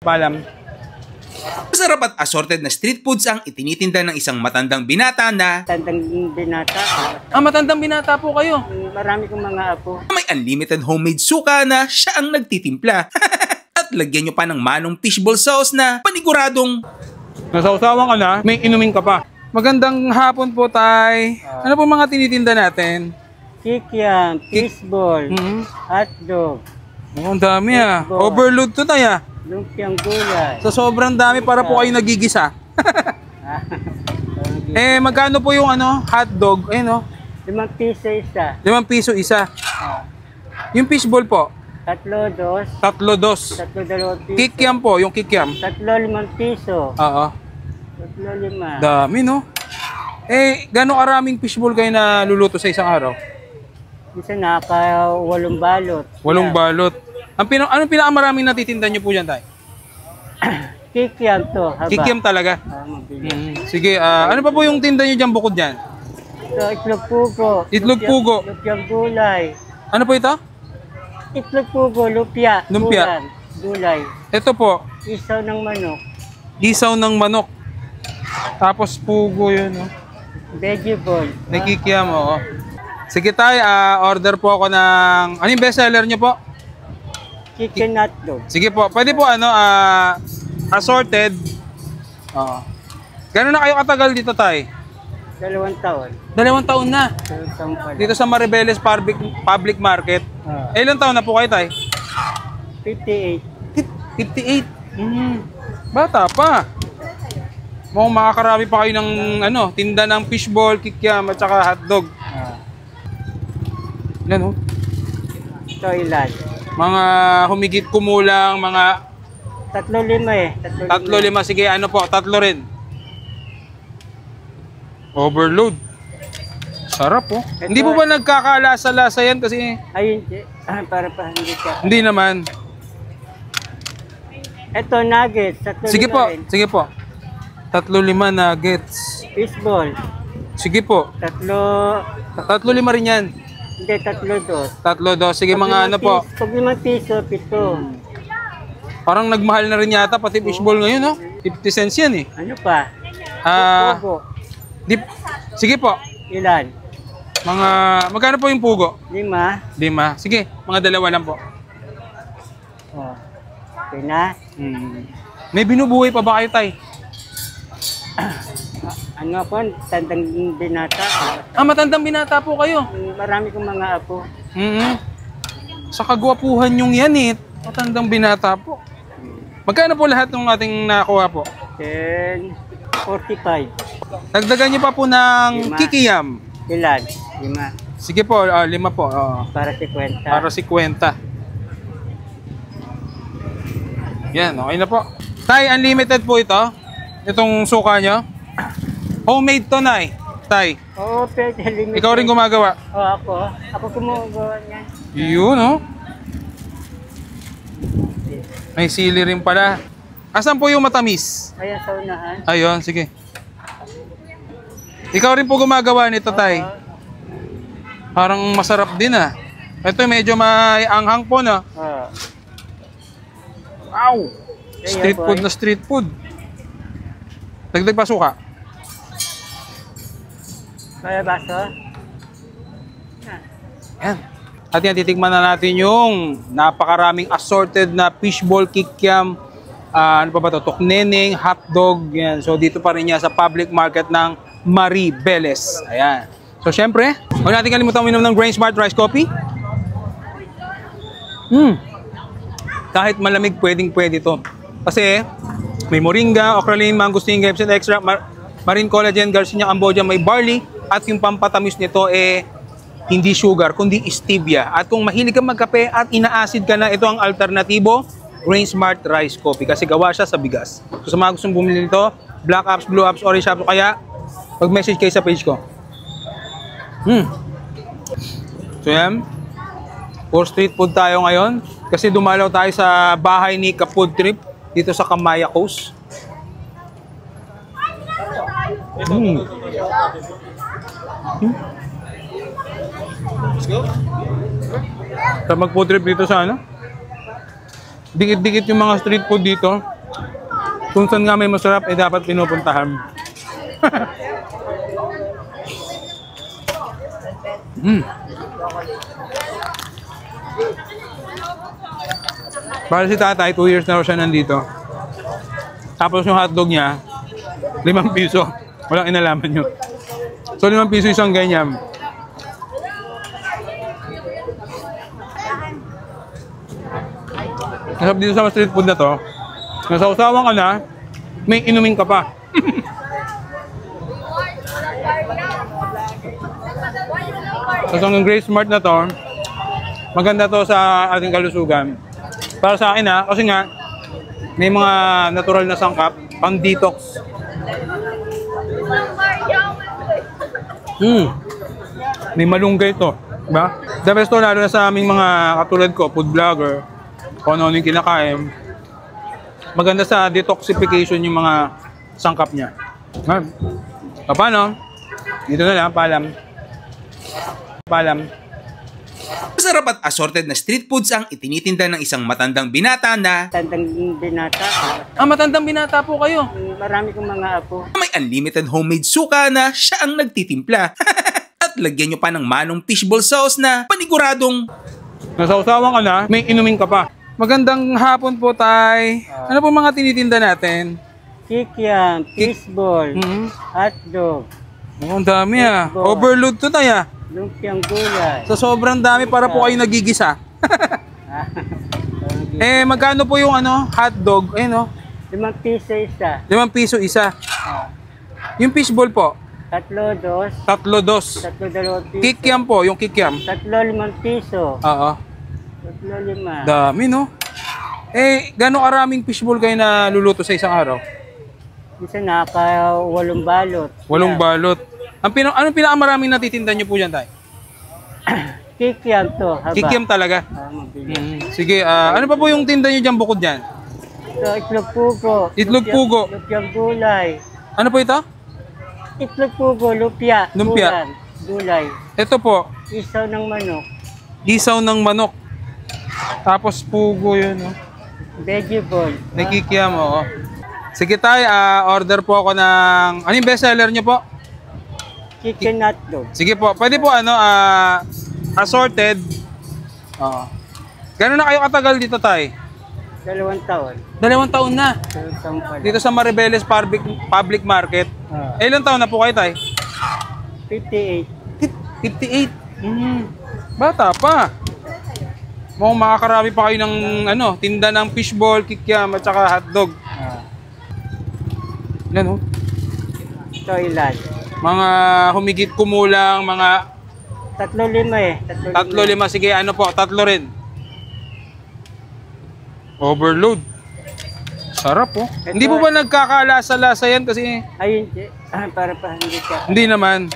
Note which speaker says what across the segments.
Speaker 1: Paalam. Masarap at assorted na street foods ang itinitinda ng isang matandang binata na...
Speaker 2: Matandang binata.
Speaker 1: Matandang binata po kayo.
Speaker 2: Marami kong mga apo.
Speaker 1: May unlimited homemade suka na siya ang nagtitimpla. At lagyan nyo pa ng manong fishball sauce na paniguradong... Nasausawan ka na, may inumin ka pa. Magandang hapon po, Tay. Ano po mga tinitinda natin?
Speaker 2: Kikiam, fishball, hotdog.
Speaker 1: Oh, ang dami Overload to, Tay
Speaker 2: Lumpiang gulay.
Speaker 1: So sobrang dami para po kayo nagigisa. Magkano po yung hotdog? Ayun
Speaker 2: 5 piso isa.
Speaker 1: 5 piso isa. Yung fishball po?
Speaker 2: 3-2.
Speaker 1: 3-2.
Speaker 2: 3-2 piso.
Speaker 1: Kikiam po, yung kikiam.
Speaker 2: 3-5 piso.
Speaker 1: Oo.
Speaker 2: 3-5.
Speaker 1: Dami, no? Gano'ng karaming fishball kayo na luluto sa isang araw?
Speaker 2: Isa naka 8 balot.
Speaker 1: 8 balot. Anong pinakamaraming natitinda nyo po dyan, Tay?
Speaker 2: Kikiam to, haba.
Speaker 1: Kikiam talaga? Sige, ano pa po yung tinda nyo dyan bukod dyan?
Speaker 2: Ito, itlog pugo.
Speaker 1: Itlog pugo.
Speaker 2: Lumpiang gulay.
Speaker 1: Ano po ito?
Speaker 2: Itlog pugo, lumpia.
Speaker 1: Lumpia.
Speaker 2: Gulay.
Speaker 1: Ito po.
Speaker 2: Isaw ng manok.
Speaker 1: Isaw ng manok. Tapos pugo yun,
Speaker 2: Veggie ball.
Speaker 1: Nakikiam, oo. Sige, Tay, order po ako ng... Ano yung bestseller nyo po?
Speaker 2: Chicken hotdog.
Speaker 1: Sige po, pwede po assorted. Gano'n na kayo katagal dito, Tay?
Speaker 2: 2 taon.
Speaker 1: 2 taon na.
Speaker 2: 2 taon pala.
Speaker 1: Dito sa Maribeles Public Market. Ilang taon na po kayo, Tay?
Speaker 2: 58.
Speaker 1: 58? Bata pa. Mukhang makakarami pa kayo ng tinda ng fishball, kikiam at saka hotdog. Ilan
Speaker 2: Ito ilan?
Speaker 1: Mga humigit kumulang, mga...
Speaker 2: 3-5
Speaker 1: 3-5. Sige, po? 3 rin. Overload. Sarap, Ito, hindi po ba nagkakalasa-lasa yan kasi...
Speaker 2: Ay, hindi. Para pa hindi ka.
Speaker 1: Hindi naman.
Speaker 2: Ito, nuggets. 3-5.
Speaker 1: Sige po, sige po. 3-5 nuggets.
Speaker 2: Fishball.
Speaker 1: Sige po. 3-5 rin yan.
Speaker 2: Hindi, 3-2.
Speaker 1: 3-2. Sige, mga po.
Speaker 2: Pag 5 piso, 7.
Speaker 1: Parang nagmahal na rin yata pati fishball ngayon, 50 cents yan
Speaker 2: Ano pa? Pugo.
Speaker 1: Sige po.
Speaker 2: Ilan?
Speaker 1: Magkano po yung pugo?
Speaker 2: 5.
Speaker 1: 5. Sige, mga 2 lang po.
Speaker 2: Okay na?
Speaker 1: May binubuhay pa ba kayo, Tay?
Speaker 2: Ano po? Tandang binata.
Speaker 1: Matandang binata po kayo.
Speaker 2: Marami kong mga apo.
Speaker 1: Sa kagwapuhan yung yan matandang binata po. Magkano po lahat ng ating nakuha po?
Speaker 2: 45.
Speaker 1: Dagdagan niyo pa po ng kikiam.
Speaker 2: Ilan? 5.
Speaker 1: Sige po, 5 po.
Speaker 2: Para 50.
Speaker 1: Para 50. Yan, okay na po. Tay, unlimited po ito. Itong suka nyo. Homemade to, Tay.
Speaker 2: Oo, pwede. Limited.
Speaker 1: Ikaw rin gumagawa?
Speaker 2: Oo, ako gumagawa niyan.
Speaker 1: Yun, May sili rin pala. Asan po yung matamis?
Speaker 2: Ayan, sa unahan.
Speaker 1: Ayun, sige. Ikaw rin po gumagawa nito, Tay. Parang masarap din, Ito medyo may anghang po, Wow! Street food na street food. Dagdag pa suka.
Speaker 2: Kaya baso?
Speaker 1: Yan. At yan, titikman na natin yung napakaraming assorted na fishball, kikiam, ano pa ba ito? Tukneneng, hotdog. Yan. So dito pa rin yan sa public market ng Maribeles. Ayan. So syempre, huwag natin kalimutan uminom ng Grain Smart Rice Coffee. Kahit malamig, pwedeng-pwede to. Kasi may moringa, okralin, mangosteen, Epsom extract, marine collagen, Garcinia cambogia, may barley, at yung pampatamis nito hindi sugar, kundi stevia. At kung mahilig ka magkape at ina-acid ka na, ito ang alternatibo, Grain Smart Rice Coffee. Kasi gawa siya sa bigas. So sa mga gustong bumili nito, Black Apps, Blue Apps, Orange Apps, o kaya mag-message kayo sa page ko. So yan, for street food tayo ngayon. Kasi dumalaw tayo sa bahay ni Ka-Food Trip dito sa Kamaya Coast. Let's go. Sa mag-food trip dito sa dikit-dikit yung mga street food dito. Kung saan nga may masarap, eh dapat pinupuntahan. Para si tatay, 2 years na raw siya nandito. Tapos yung hotdog niya, 5 piso. Walang inalaman yun. So 5 piso isang ganyan. Nasab dito sa street food na to, nasausawan ka na, may inumin ka pa. So ang Grace Mart na to, maganda to sa ating kalusugan. Para sa akin kasi nga, may mga natural na sangkap, pang detox. May malunggay to, diba? The best to, lalo na sa aming mga katulad ko, food vlogger, kung ano yung kinakain. Maganda sa detoxification yung mga sangkap niya. Paano? Dito na lang, paalam.
Speaker 3: Masarap at assorted na street foods ang itinitinda ng isang matandang binata na
Speaker 2: Tandang binata.
Speaker 1: Matandang binata po kayo.
Speaker 2: Marami kong mga apo.
Speaker 3: may unlimited homemade suka na siya ang nagtitimpla. At lagyan nyo pa ng manong fishball sauce na paniguradong
Speaker 1: Nasausawan ka na, may inumin ka pa. Magandang hapon po, tay. Ano po mga tinitinda natin?
Speaker 2: Kikiam, fishball, hotdog,
Speaker 1: Ang dami
Speaker 2: Fishball.
Speaker 1: Overload to, tay
Speaker 2: lumpiang gulay.
Speaker 1: So sobrang dami para po kayo nagigisa. Magkano po yung hotdog?
Speaker 2: 5 piso isa.
Speaker 1: 5 piso isa. Yung fishball po,
Speaker 2: 3, 2.
Speaker 1: 3-2.
Speaker 2: 3, 2 piso.
Speaker 1: Kikiam po, yung kikiam.
Speaker 2: 3, 5 piso.
Speaker 1: Oo.
Speaker 2: 3, 5.
Speaker 1: Dami, no? Gano'ng karaming fishball kayo na luluto sa isang araw?
Speaker 2: Isa naka 8 balot.
Speaker 1: 8 balot. Anong pinakamaraming natitinda nyo po dyan, tay?
Speaker 2: Kikiam to, haba.
Speaker 1: Kikiam talaga.
Speaker 2: Mabilis.
Speaker 1: Sige, ano pa po yung tinda nyo dyan bukod dyan?
Speaker 2: Ito, itlog pugo.
Speaker 1: Itlog pugo.
Speaker 2: Lumpiang gulay.
Speaker 1: Ano po ito?
Speaker 2: Itlog pugo, lumpia.
Speaker 1: Lumpia.
Speaker 2: Gulay.
Speaker 1: Ito po,
Speaker 2: Isaw ng manok.
Speaker 1: isaw ng manok. Tapos pugo yun, no?
Speaker 2: Vegetable.
Speaker 1: Nakikiam, oo. Sige tay, order po ako ng... Ano yung bestseller nyo po?
Speaker 2: Chicken hotdog.
Speaker 1: Sige po, pwede po assorted. Oo. Gano'n na kayo katagal dito tay?
Speaker 2: 2 taon.
Speaker 1: 2 taon na.
Speaker 2: 2 taon pa lang.
Speaker 1: Dito sa Maribeles Public Market. Ilang taon na po kayo tay?
Speaker 2: 58.
Speaker 1: 58. Bata pa. Mukhang makakarami pa kayo ng tinda ng fishball, kikiam at saka hotdog. Yan oh.
Speaker 2: Ito ilan?
Speaker 1: Mga humigit kumulang, mga
Speaker 2: 3-5 eh.
Speaker 1: 3-5. Sige, 3 rin. Overload. Sarap oh.
Speaker 2: Ito,
Speaker 1: Hindi po ba nagkakalasa-lasa yan kasi
Speaker 2: Ayun, para pa hindi ka.
Speaker 1: hindi naman.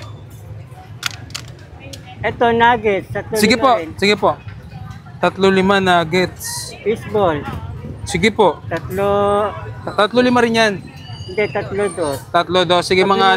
Speaker 2: Ito nuggets. 3
Speaker 1: Sige po,
Speaker 2: rin.
Speaker 1: sige po. 3-5 nuggets.
Speaker 2: Fishball.
Speaker 1: Sige po.
Speaker 2: 3,
Speaker 1: 3-5 rin yan.
Speaker 2: hindi 3-2.
Speaker 1: 3-2. Sige mga